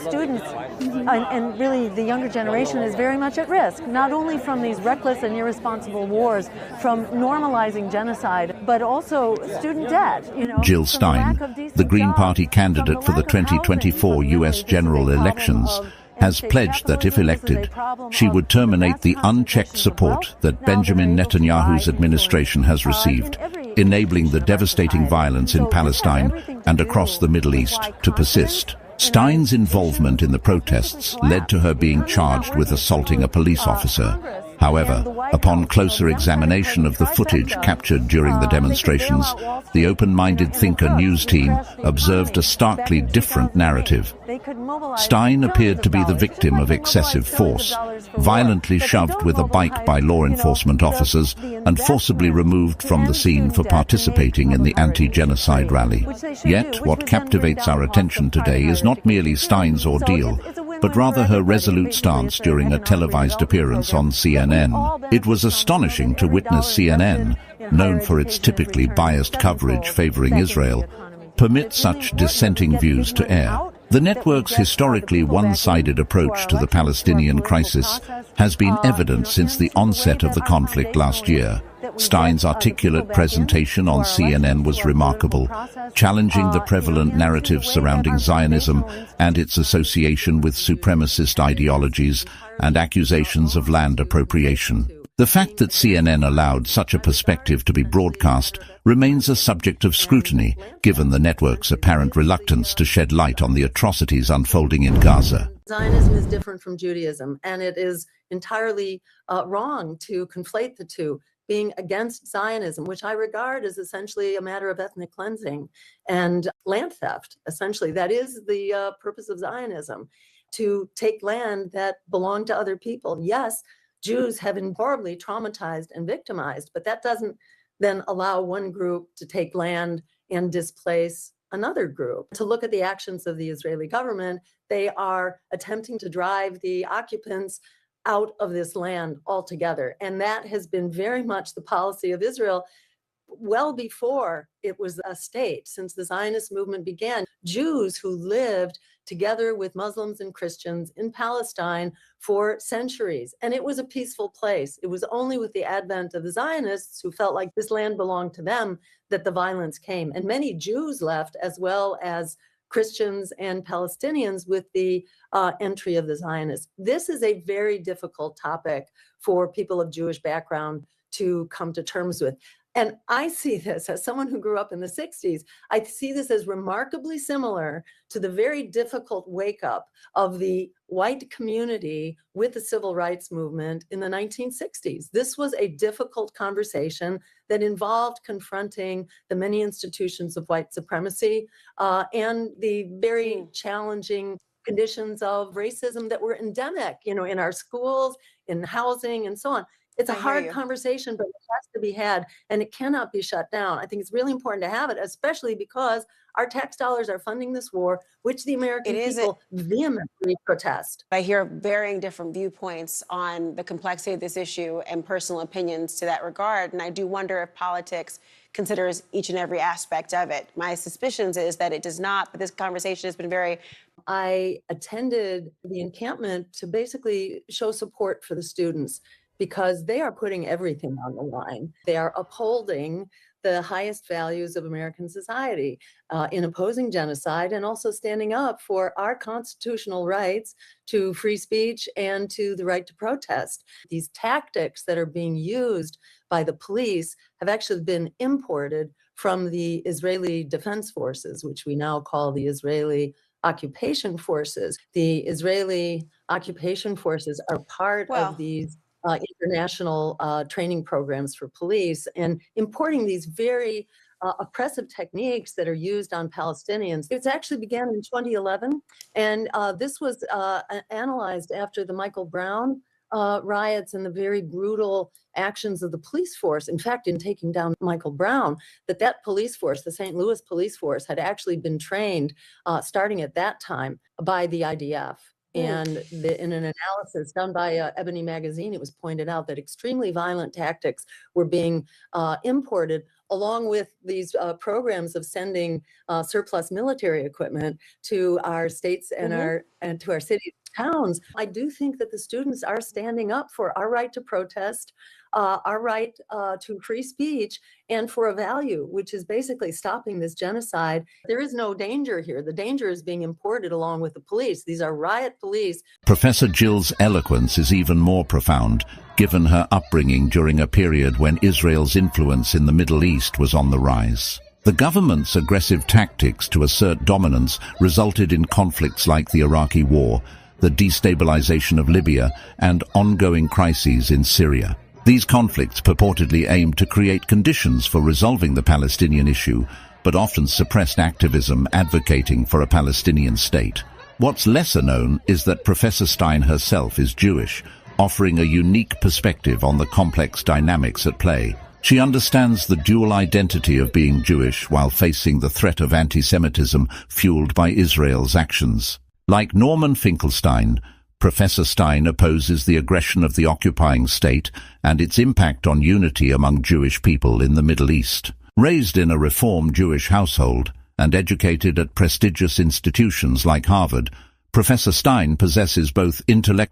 students and really the younger generation is very much at risk, not only from these reckless and irresponsible wars, from normalizing genocide, but also student debt. Jill Stein, the Green Party candidate for the 2024 U.S. general elections, has pledged that if elected, she would terminate the unchecked support that Benjamin Netanyahu's administration has received, enabling the devastating violence in Palestine and across the Middle East to persist. Stein's involvement in the protests led to her being charged with assaulting a police officer. However, upon closer examination of the footage captured during the demonstrations, the OpenMinded Thinker news team observed a starkly different narrative. Stein appeared to be the victim of excessive force, violently shoved with a bike by law enforcement officers and forcibly removed from the scene for participating in the anti-genocide rally. Yet, what captivates our attention today is not merely Stein's ordeal, but rather her resolute stance during a televised appearance on CNN. It was astonishing to witness CNN, known for its typically biased coverage favoring Israel, permit such dissenting views to air. The network's historically one-sided approach to the Palestinian crisis has been evident since the onset of the conflict last year. Stein's articulate presentation on CNN was remarkable, challenging the prevalent narrative surrounding Zionism and its association with supremacist ideologies and accusations of land appropriation. The fact that CNN allowed such a perspective to be broadcast remains a subject of scrutiny, given the network's apparent reluctance to shed light on the atrocities unfolding in Gaza. Zionism is different from Judaism, and it is entirely wrong to conflate the two. Being against Zionism, which I regard as essentially a matter of ethnic cleansing and land theft, essentially. That is the purpose of Zionism, to take land that belonged to other people. Yes, Jews have been horribly traumatized and victimized, but that doesn't then allow one group to take land and displace another group. To look at the actions of the Israeli government, they are attempting to drive the occupants out of this land altogether. And that has been very much the policy of Israel well before it was a state. Since the Zionist movement began, Jews who lived together with Muslims and Christians in Palestine for centuries. And it was a peaceful place. It was only with the advent of the Zionists, who felt like this land belonged to them, that the violence came. And many Jews left, as well as Christians and Palestinians, with the entry of the Zionists. This is a very difficult topic for people of Jewish background to come to terms with. And I see this as someone who grew up in the 60s. I see this as remarkably similar to the very difficult wake up of the white community with the civil rights movement in the 1960s. This was a difficult conversation that involved confronting the many institutions of white supremacy and the very challenging conditions of racism that were endemic, in our schools, in housing, and so on. It's a hard conversation, but it has to be had, and it cannot be shut down. I think it's really important to have it, especially because our tax dollars are funding this war, which the American people vehemently protest. I hear varying different viewpoints on the complexity of this issue and personal opinions to that regard, and I do wonder if politics considers each and every aspect of it. My suspicions is that it does not, but this conversation has been very... I attended the encampment to basically show support for the students, because they are putting everything on the line. They are upholding the highest values of American society in opposing genocide, and also standing up for our constitutional rights to free speech and to the right to protest. These tactics that are being used by the police have actually been imported from the Israeli Defense Forces, which we now call the Israeli Occupation Forces. The Israeli Occupation Forces are part of these international training programs for police, and importing these very oppressive techniques that are used on Palestinians. It's actually began in 2011, and this was analyzed after the Michael Brown riots and the very brutal actions of the police force. In fact, in taking down Michael Brown, that police force, the St. Louis police force, had actually been trained starting at that time by the IDF. And in an analysis done by Ebony Magazine, it was pointed out that extremely violent tactics were being imported along with these programs of sending surplus military equipment to our states and to our cities and towns, I do think that the students are standing up for our right to protest, our right to free speech, and for a value, which is basically stopping this genocide. There is no danger here. The danger is being imported along with the police. These are riot police. Professor Jill's eloquence is even more profound, given her upbringing during a period when Israel's influence in the Middle East was on the rise. The government's aggressive tactics to assert dominance resulted in conflicts like the Iraqi War, the destabilization of Libya, and ongoing crises in Syria. These conflicts purportedly aimed to create conditions for resolving the Palestinian issue, but often suppressed activism advocating for a Palestinian state. What's lesser known is that Professor STEIN herself is Jewish, offering a unique perspective on the complex dynamics at play. She understands the dual identity of being Jewish while facing the threat of anti-Semitism fueled by Israel's actions. Like Norman Finkelstein, Professor STEIN opposes the aggression of the occupying state and its impact on unity among Jewish people in the Middle East. Raised in a Reform Jewish household and educated at prestigious institutions like Harvard, Professor STEIN possesses both intellectual